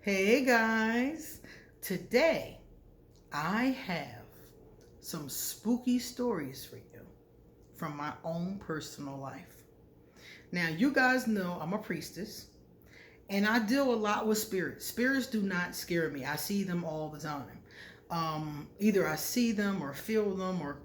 Hey guys, today I have some spooky stories for you from my own personal life. Now, you guys know I'm a priestess and I deal a lot with spirits. Spirits do not scare me, I see them all the time. Either I see them or feel them or,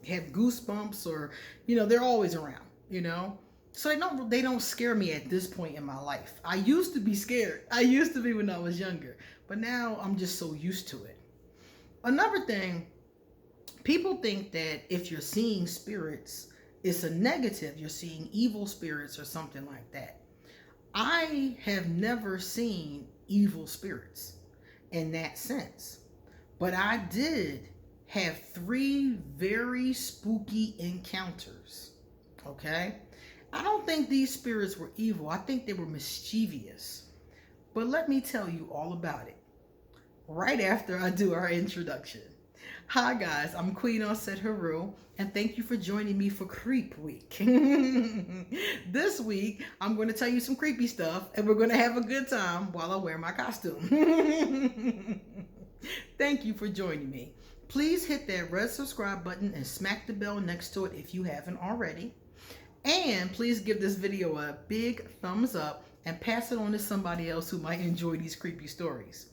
have goosebumps or, they're always around, so they don't scare me at this point in my life. I used to be scared. I used to be when I was younger, but now I'm just so used to it. Another thing, people think that if you're seeing spirits, it's a negative. You're seeing evil spirits or something like that. I have never seen evil spirits in that sense, but I did have three very spooky encounters. Okay? I don't think these spirits were evil. I think they were mischievous. But let me tell you all about it right after I do our introduction. Hi guys, I'm Queen Onset Haru, and thank you for joining me for Creep Week. This week, I'm going to tell you some creepy stuff, and we're going to have a good time while I wear my costume. Thank you for joining me. Please hit that red subscribe button and smack the bell next to it if you haven't already. And please give this video a big thumbs up and pass it on to somebody else who might enjoy these creepy stories.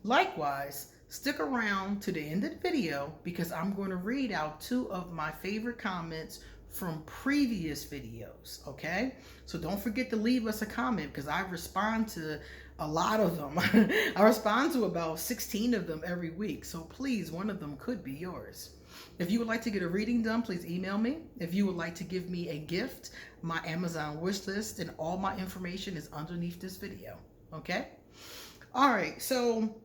Likewise, stick around to the end of the video because I'm going to read out two of my favorite comments from previous videos, okay? So don't forget to leave us a comment because I respond to a lot of them. I respond to about 16 of them every week, so please, one of them could be yours. If you would like to get a reading done, please email me. If you would like to give me a gift, my Amazon wish list and all my information is underneath this video, okay? All right, so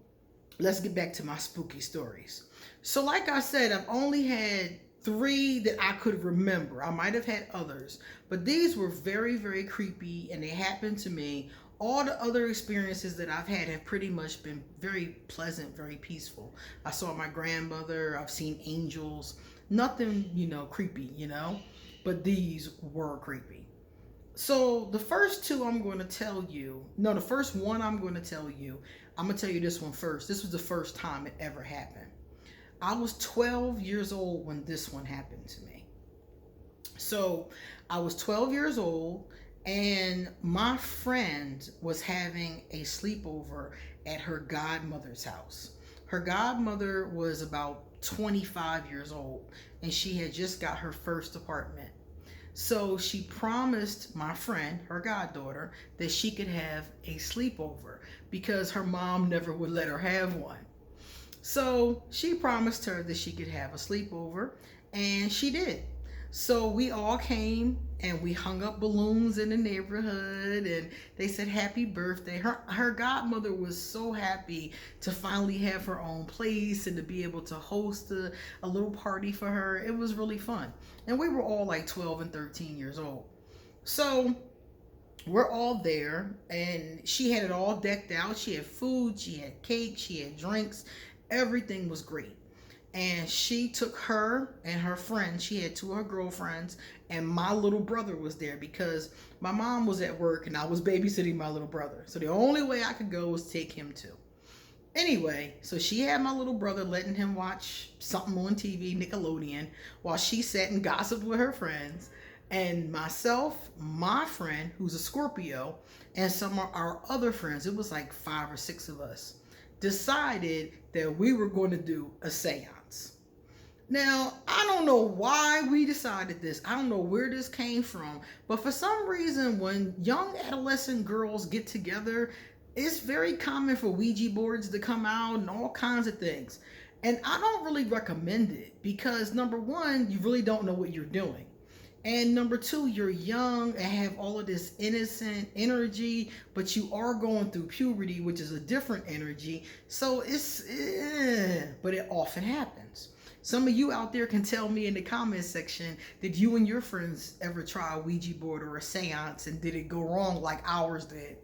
let's get back to my spooky stories. So like I said, I've only had three that I could remember. I might have had others, but these were very, very creepy and they happened to me. All the other experiences that I've had have pretty much been very pleasant, very peaceful. I saw my grandmother, I've seen angels, nothing, creepy, but these were creepy. So the first two I'm going to tell you, no, the first one I'm going to tell you, I'm going to tell you this one first. This was the first time it ever happened. I was 12 years old when this one happened to me. So I was 12 years old and my friend was having a sleepover at her godmother's house. Her godmother was about 25 years old and she had just got her first apartment. So she promised my friend, her goddaughter, that she could have a sleepover because her mom never would let her have one. So she promised her that she could have a sleepover, and she did. So we all came and we hung up balloons in the neighborhood and they said happy birthday. Her godmother was so happy to finally have her own place and to be able to host a little party for her. It was really fun. And we were all like 12 and 13 years old. So we're all there and she had it all decked out. She had food, she had cake, she had drinks. Everything was great. And she took her and her friend, she had two of her girlfriends, and my little brother was there because my mom was at work and I was babysitting my little brother. So the only way I could go was take him too. Anyway, so she had my little brother letting him watch something on TV, Nickelodeon, while she sat and gossiped with her friends. And myself, my friend, who's a Scorpio, and some of our other friends, it was like 5 or 6 of us, decided that we were going to do a seance. Now, I don't know why we decided this. I don't know where this came from, but for some reason, when young adolescent girls get together, it's very common for Ouija boards to come out and all kinds of things. And I don't really recommend it because number one, you really don't know what you're doing. And number two, you're young and have all of this innocent energy, but you are going through puberty, which is a different energy. So but it often happens. Some of you out there can tell me in the comment section, did you and your friends ever try a Ouija board or a seance and did it go wrong like ours did?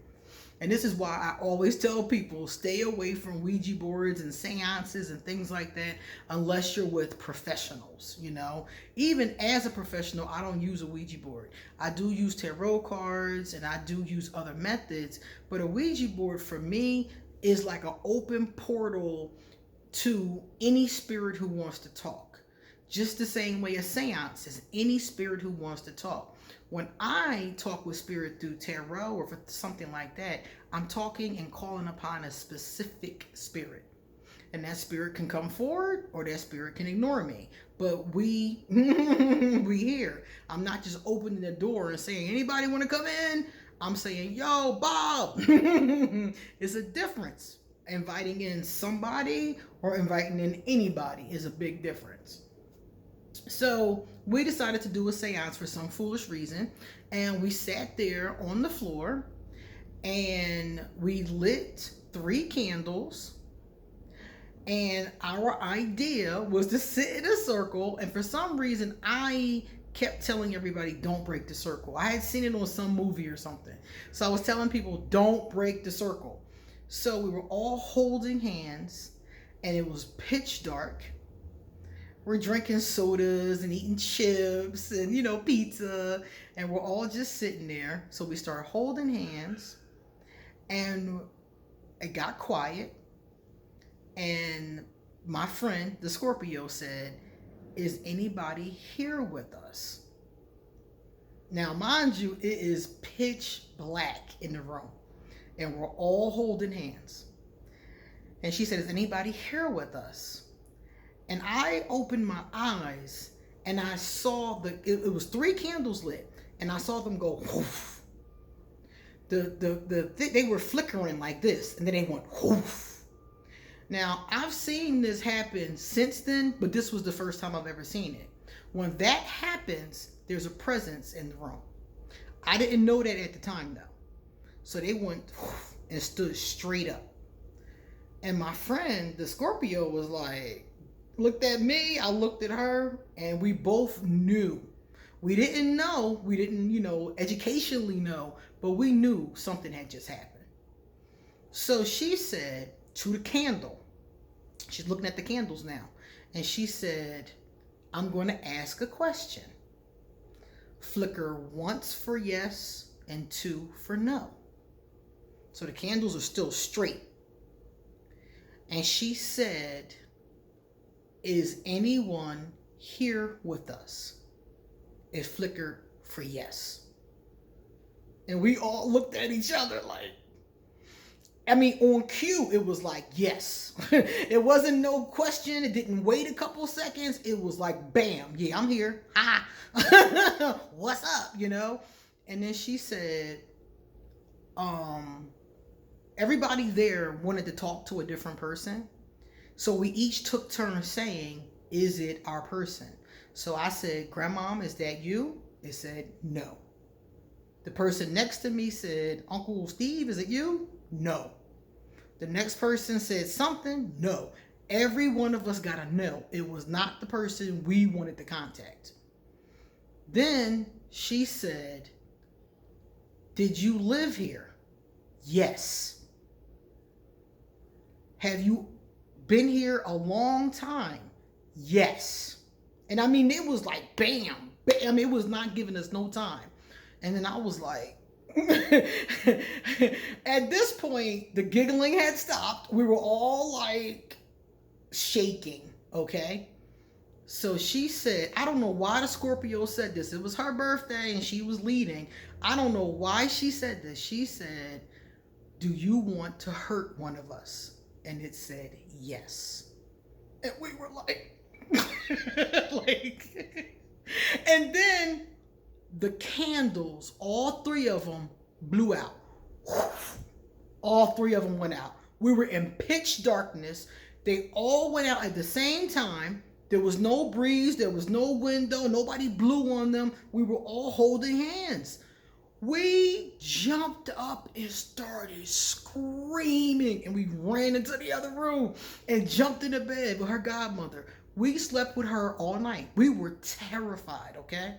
And this is why I always tell people, stay away from Ouija boards and seances and things like that unless you're with professionals, you know. Even as a professional, I don't use a Ouija board. I do use tarot cards and I do use other methods, but a Ouija board for me is like an open portal to any spirit who wants to talk. Just the same way a seance is any spirit who wants to talk. When I talk with spirit through tarot or for something like that, I'm talking and calling upon a specific spirit. And that spirit can come forward or that spirit can ignore me. But we here. I'm not just opening the door and saying, anybody want to come in? I'm saying, yo, Bob. It's a difference. Inviting in somebody or inviting in anybody is a big difference. So we decided to do a seance for some foolish reason, and we sat there on the floor and we lit 3 candles, and our idea was to sit in a circle. And for some reason I kept telling everybody, don't break the circle. I had seen it on some movie or something, so I was telling people, don't break the circle. So we were all holding hands and it was pitch dark. We're drinking sodas and eating chips and, you know, pizza, and we're all just sitting there. So we started holding hands and it got quiet. And my friend, the Scorpio, said, is anybody here with us? Now, mind you, it is pitch black in the room and we're all holding hands. And she said, is anybody here with us? And I opened my eyes and I saw it was 3 candles lit, and I saw them go whoof. They were flickering like this, and then they went whoof. Now, I've seen this happen since then, but this was the first time I've ever seen it. When that happens, there's a presence in the room. I didn't know that at the time though. So they went whoof and stood straight up. And my friend, the Scorpio, was like, looked at me, I looked at her, and we both knew. We didn't know, we didn't, you know, educationally know, but we knew something had just happened. So she said to the candle, she's looking at the candles now, and she said, I'm going to ask a question. Flicker once for yes and 2 for no. So the candles are still straight. And she said, is anyone here with us? It flickered for yes. And we all looked at each other like, I mean, on cue, it was like, yes. It wasn't no question. It didn't wait a couple seconds. It was like, bam, yeah, I'm here. Ah, what's up, you know? And then she said, everybody there wanted to talk to a different person. So we each took turns saying, is it our person? So I said, Grandmom, is that you? It said, no. The person next to me said, Uncle Steve, is it you? No. The next person said something? No. Every one of us got a no. It was not the person we wanted to contact. Then she said, did you live here? Yes. Have you been here a long time? Yes. And I mean, it was like bam, bam. I mean, it was not giving us no time. And then I was like, at this point, the giggling had stopped. We were all like shaking, okay? So she said, I don't know why the Scorpio said this. It was her birthday and she was leading. I don't know why she said this. She said, do you want to hurt one of us? And it said, yes. And we were like, and then the candles, all 3 of them blew out. All 3 of them went out. We were in pitch darkness. They all went out at the same time. There was no breeze. There was no window. Nobody blew on them. We were all holding hands. We jumped up and started screaming, and we ran into the other room and jumped into bed with her godmother. We slept with her all night. We were terrified, okay?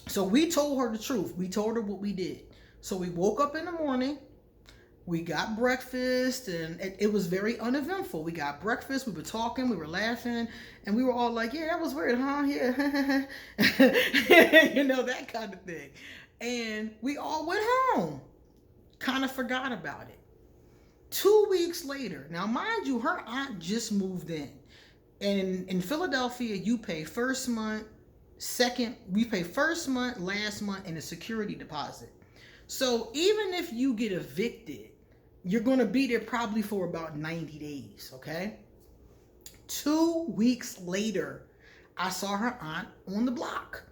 So we told her the truth. We told her what we did. So we woke up in the morning We got breakfast, and it was very uneventful. We got breakfast, we were talking, we were laughing, and we were all like, yeah, that was weird, huh? Yeah. You know, that kind of thing. And we all went home, kind of forgot about it. 2 weeks later, now mind you, her aunt just moved in. And in Philadelphia, you pay first month, we pay first month, last month, and a security deposit. So even if you get evicted, you're going to be there probably for about 90 days, okay? 2 weeks later, I saw her aunt on the block.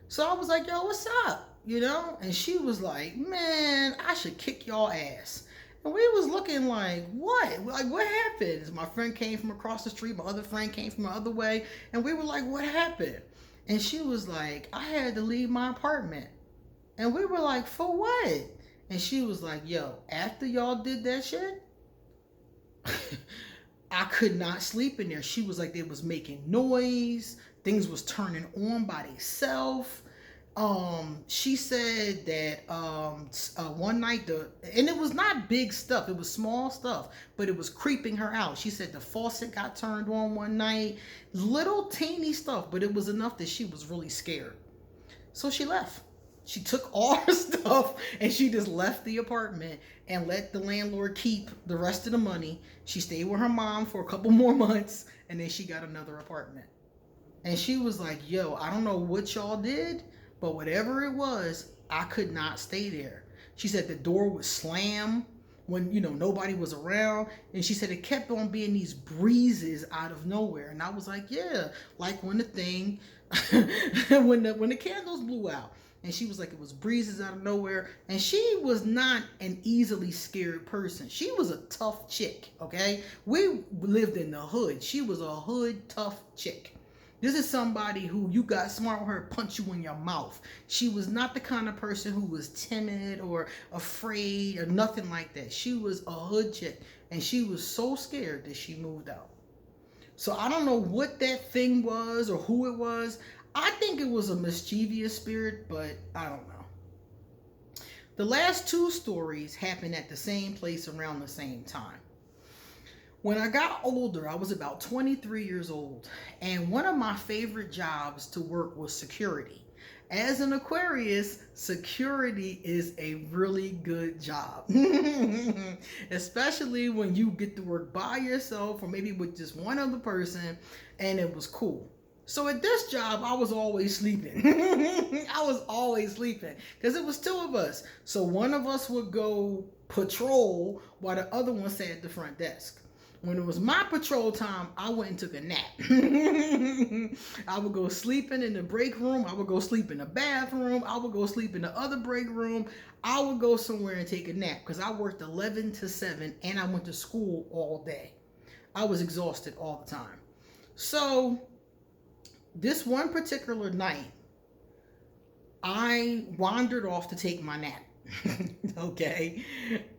So I was like, yo, what's up? You know? And she was like, man, I should kick y'all ass. And we was looking like, what? Like, what happened? My friend came from across the street. My other friend came from the other way. And we were like, what happened? And she was like, I had to leave my apartment. And we were like, for what? And she was like, yo, after y'all did that shit, I could not sleep in there. She was like, they was making noise. Things was turning on by themselves. She said that one night, and it was not big stuff. It was small stuff, but it was creeping her out. She said the faucet got turned on one night. Little teeny stuff, but it was enough that she was really scared. So she left. She took all her stuff and she just left the apartment and let the landlord keep the rest of the money. She stayed with her mom for a couple more months and then she got another apartment. And she was like, yo, I don't know what y'all did, but whatever it was, I could not stay there. She said the door would slam when, you know, nobody was around. And she said it kept on being these breezes out of nowhere. And I was like, yeah, like when the thing, when the candles blew out. And she was like, it was breezes out of nowhere. And she was not an easily scared person. She was a tough chick, okay? We lived in the hood. She was a hood tough chick. This is somebody who you got smart with her, punch you in your mouth. She was not the kind of person who was timid or afraid or nothing like that. She was a hood chick. And she was so scared that she moved out. So I don't know what that thing was or who it was. I think it was a mischievous spirit, but I don't know. The last two stories happened at the same place around the same time. When I got older, I was about 23 years old, and one of my favorite jobs to work was security. As an Aquarius, security is a really good job. Especially when you get to work by yourself or maybe with just one other person, and it was cool. So at this job, I was always sleeping. I was always sleeping because it was two of us. So one of us would go patrol while the other one sat at the front desk. When it was my patrol time, I went and took a nap. I would go sleeping in the break room. I would go sleep in the bathroom. I would go sleep in the other break room. I would go somewhere and take a nap because I worked 11 to 7 and I went to school all day. I was exhausted all the time. So this one particular night, I wandered off to take my nap. Okay,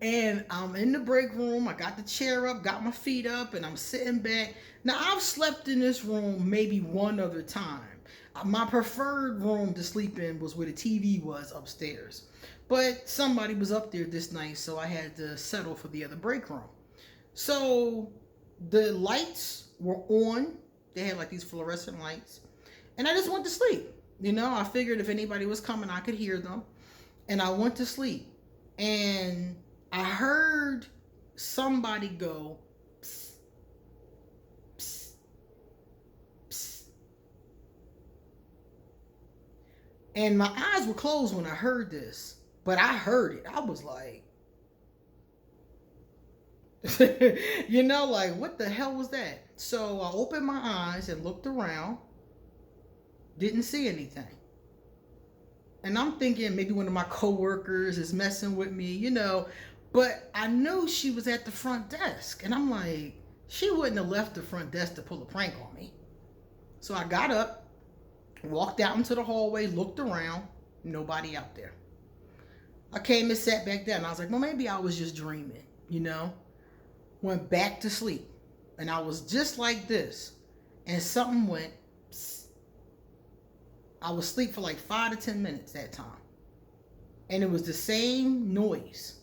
and I'm in the break room. I got the chair up, got my feet up, and I'm sitting back. Now, I've slept in this room maybe one other time. My preferred room to sleep in was where the TV was upstairs, but somebody was up there this night, so I had to settle for the other break room. So the lights were on. They had like these fluorescent lights, and I just went to sleep. You know, I figured if anybody was coming, I could hear them. And I went to sleep. And I heard somebody go, psst, psst, psst. And my eyes were closed when I heard this. But I heard it. I was like, you know, like, what the hell was that? So I opened my eyes and looked around. Didn't see anything. And I'm thinking maybe one of my coworkers is messing with me, you know. But I knew she was at the front desk. And I'm like, she wouldn't have left the front desk to pull a prank on me. So I got up, walked out into the hallway, looked around. Nobody out there. I came and sat back down. I was like, well, maybe I was just dreaming, you know. Went back to sleep. And I was just like this. And something went, psst. I was asleep for like 5 to 10 minutes that time. And it was the same noise.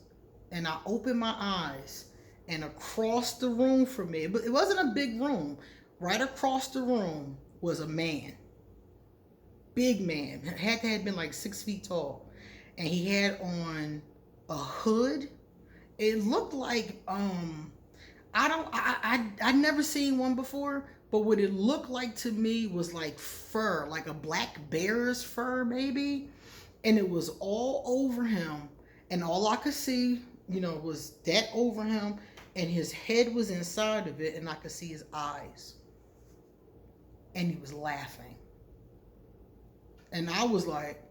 and I opened my eyes, and across the room from me, but it wasn't a big room. Right across the room was a man, big man. Had to have been like 6 feet tall, and he had on a hood. It looked like I'd never seen one before, but what it looked like to me was like fur, like a black bear's fur maybe, and it was all over him, and all I could see, was that over him, and his head was inside of it, and I could see his eyes, and he was laughing, and I was like,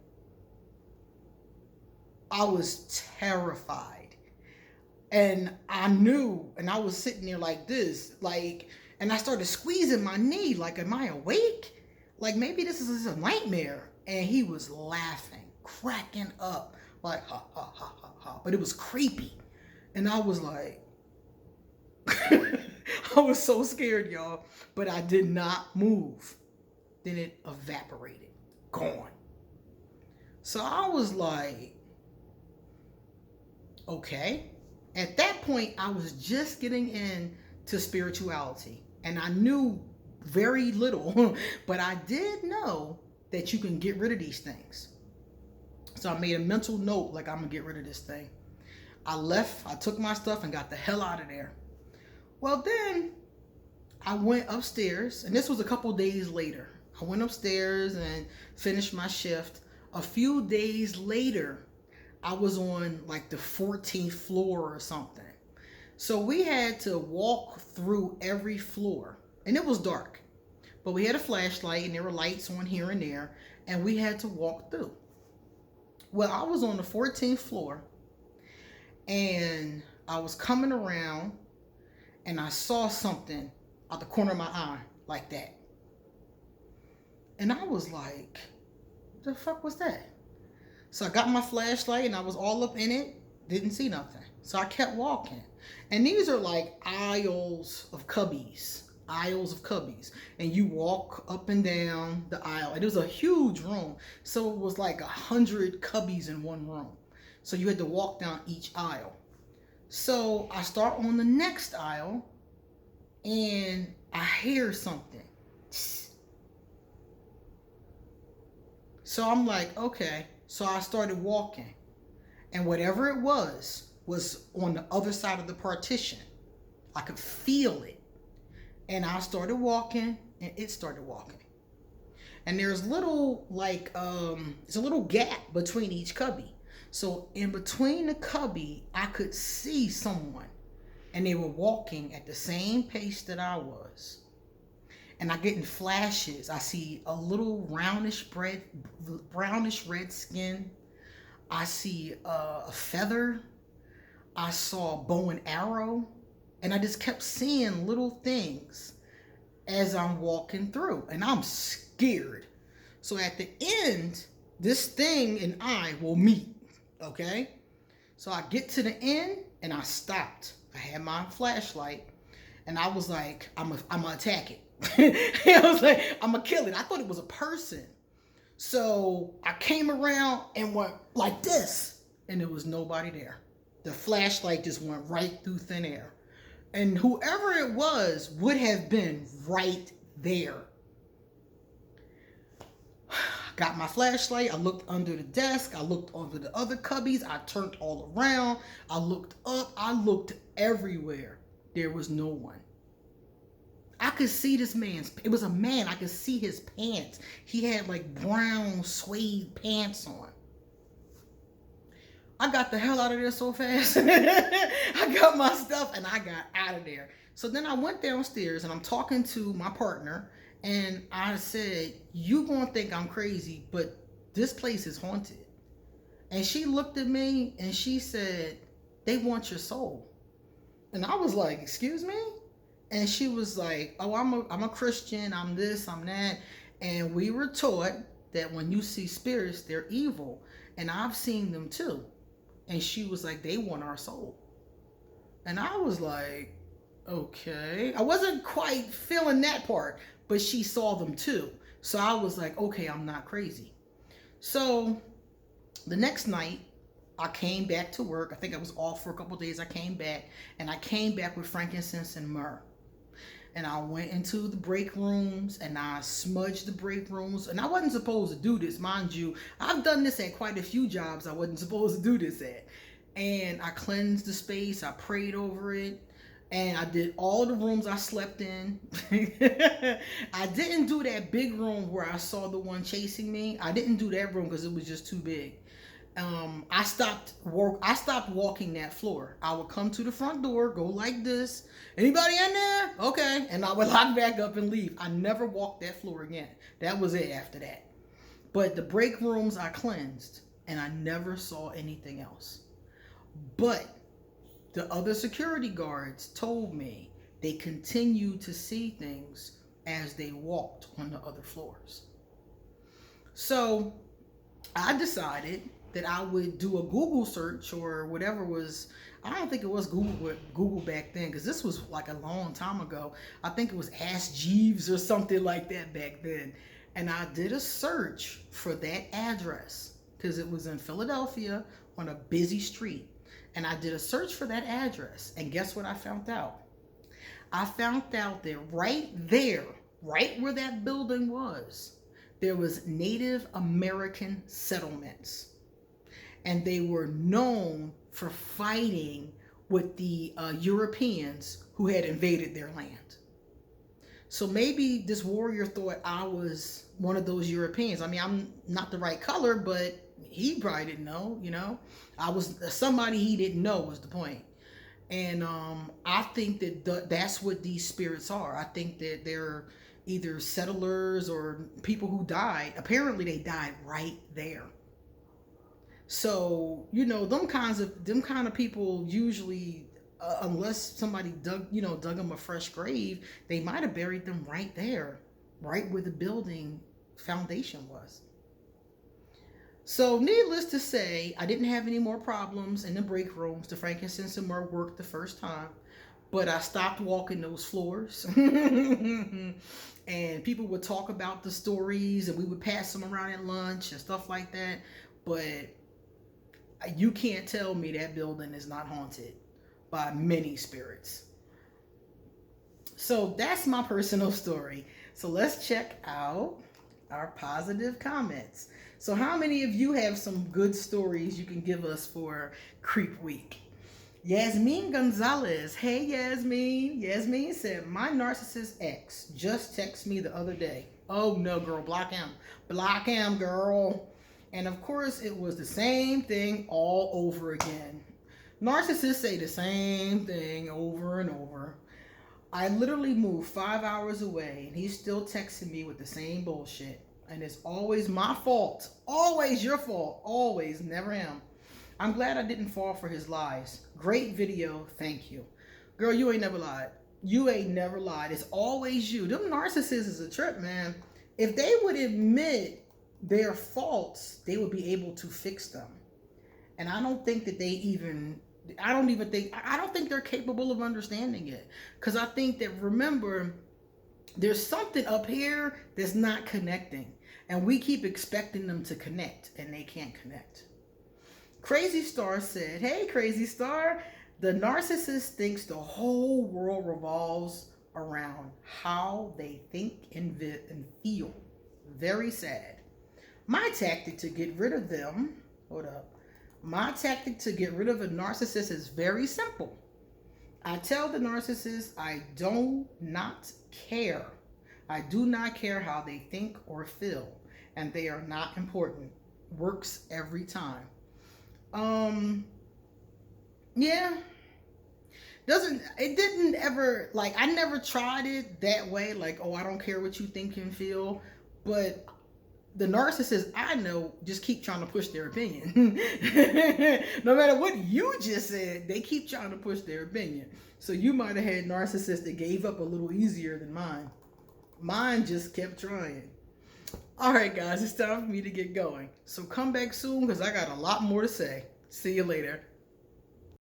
I was terrified. And I knew, and I was sitting there like this, and I started squeezing my knee, like, am I awake? Like, maybe this is a nightmare. And he was laughing, cracking up, like, ha, ha, ha, ha, ha. But it was creepy. And I was like, I was so scared, y'all. But I did not move. Then it evaporated, gone. So I was like, okay. At that point, I was just getting into spirituality, and I knew very little, but I did know that you can get rid of these things. So I made a mental note, like, I'm gonna get rid of this thing. I left, I took my stuff and got the hell out of there. Well, then I went upstairs, and this was a couple days later. I went upstairs and finished my shift. A few days later, I was on like the 14th floor or something. So we had to walk through every floor, and it was dark, but we had a flashlight and there were lights on here and there, and we had to walk through. Well, I was on the 14th floor, and I was coming around, and I saw something out the corner of my eye like that. And I was like, the fuck was that? So I got my flashlight and I was all up in it, didn't see nothing. So I kept walking. And these are like aisles of cubbies. And you walk up and down the aisle. And it was a huge room. So it was like 100 cubbies in one room. So you had to walk down each aisle. So I start on the next aisle, and I hear something. So I'm like, okay. So I started walking, and whatever it was on the other side of the partition. I could feel it. And I started walking, and it started walking. And there's little, it's a little gap between each cubby. So in between the cubby, I could see someone, and they were walking at the same pace that I was. And I get in flashes. I see a little brownish red skin. I see a feather. I saw a bow and arrow. And I just kept seeing little things as I'm walking through. And I'm scared. So at the end, this thing and I will meet. Okay? So I get to the end, and I stopped. I had my flashlight, and I was like, I'm gonna attack it. I was like, I'm gonna kill it. I thought it was a person. So I came around and went like this, and there was nobody there. The flashlight just went right through thin air. And whoever it was would have been right there. Got my flashlight. I looked under the desk. I looked under the other cubbies. I turned all around. I looked up. I looked everywhere. There was no one. I could see this man's, it was a man. I could see his pants. He had like brown suede pants on. I got the hell out of there so fast. I got my stuff and I got out of there. So then I went downstairs and I'm talking to my partner, and I said, you gonna think I'm crazy, but this place is haunted. And she looked at me and she said, they want your soul. And I was like, excuse me? And she was like, oh, I'm a Christian, I'm this, I'm that. And we were taught that when you see spirits, they're evil. And I've seen them too. And she was like, they want our soul. And I was like, okay. I wasn't quite feeling that part, but she saw them too. So I was like, okay, I'm not crazy. So the next night, I came back to work. I think I was off for a couple of days. I came back, and I came back with frankincense and myrrh. And I went into the break rooms and I smudged the break rooms. And I wasn't supposed to do this, mind you. I've done this at quite a few jobs I wasn't supposed to do this at. And I cleansed the space. I prayed over it. And I did all the rooms I slept in. I didn't do that big room where I saw the one chasing me. I didn't do that room because it was just too big. I stopped walking that floor. I would come to the front door, go like this. Anybody in there? Okay. And I would lock back up and leave. I never walked that floor again. That was it after that. But the break rooms I cleansed, and I never saw anything else. But the other security guards told me they continued to see things as they walked on the other floors. So I decided that I would do a Google search or whatever was, I don't think it was Google back then, because this was like a long time ago. I think it was Ask Jeeves or something like that back then. And I did a search for that address because it was in Philadelphia on a busy street. And I did a search for that address. And guess what I found out? I found out that right there, right where that building was, there was Native American settlements. And they were known for fighting with the Europeans who had invaded their land. So maybe this warrior thought I was one of those Europeans. I mean, I'm not the right color, but he probably didn't know, you know. I was somebody he didn't know was the point. And I think that that's what these spirits are. I think that they're either settlers or people who died. Apparently they died right there. So, you know, them kind of people usually, unless somebody dug them a fresh grave, they might have buried them right there, right where the building foundation was. So needless to say, I didn't have any more problems in the break rooms. The frankincense and myrrh worked the first time, but I stopped walking those floors. And people would talk about the stories and we would pass them around at lunch and stuff like that. But you can't tell me that building is not haunted by many spirits. So that's my personal story. So let's check out our positive comments. So how many of you have some good stories you can give us for Creep Week? Yasmin Gonzalez. Hey, Yasmin. Yasmin said, my narcissist ex just texted me the other day. Oh, no, girl. Block him. Block him, girl. And of course, it was the same thing all over again. Narcissists say the same thing over and over. I literally moved 5 hours away, and he's still texting me with the same bullshit. And it's always my fault. Always your fault. Always. Never him. I'm glad I didn't fall for his lies. Great video. Thank you. Girl, you ain't never lied. You ain't never lied. It's always you. Them narcissists is a trip, man. If they would admit their faults, they would be able to fix them. And I don't think that I don't think they're capable of understanding it. Because I think that, remember, there's something up here that's not connecting. And we keep expecting them to connect, and they can't connect. Crazy Star said, hey, Crazy Star, the narcissist thinks the whole world revolves around how they think and feel. Very sad. My tactic to get rid of them, my tactic to get rid of a narcissist is very simple. I tell the narcissist I do not care. I do not care how they think or feel, and they are not important. Works every time. Yeah. It didn't ever, like, I never tried it that way, like, oh, I don't care what you think and feel, but the narcissists I know just keep trying to push their opinion. No matter what you just said, they keep trying to push their opinion. So you might have had narcissists that gave up a little easier than mine. Mine just kept trying. All right, guys, it's time for me to get going. So come back soon because I got a lot more to say. See you later.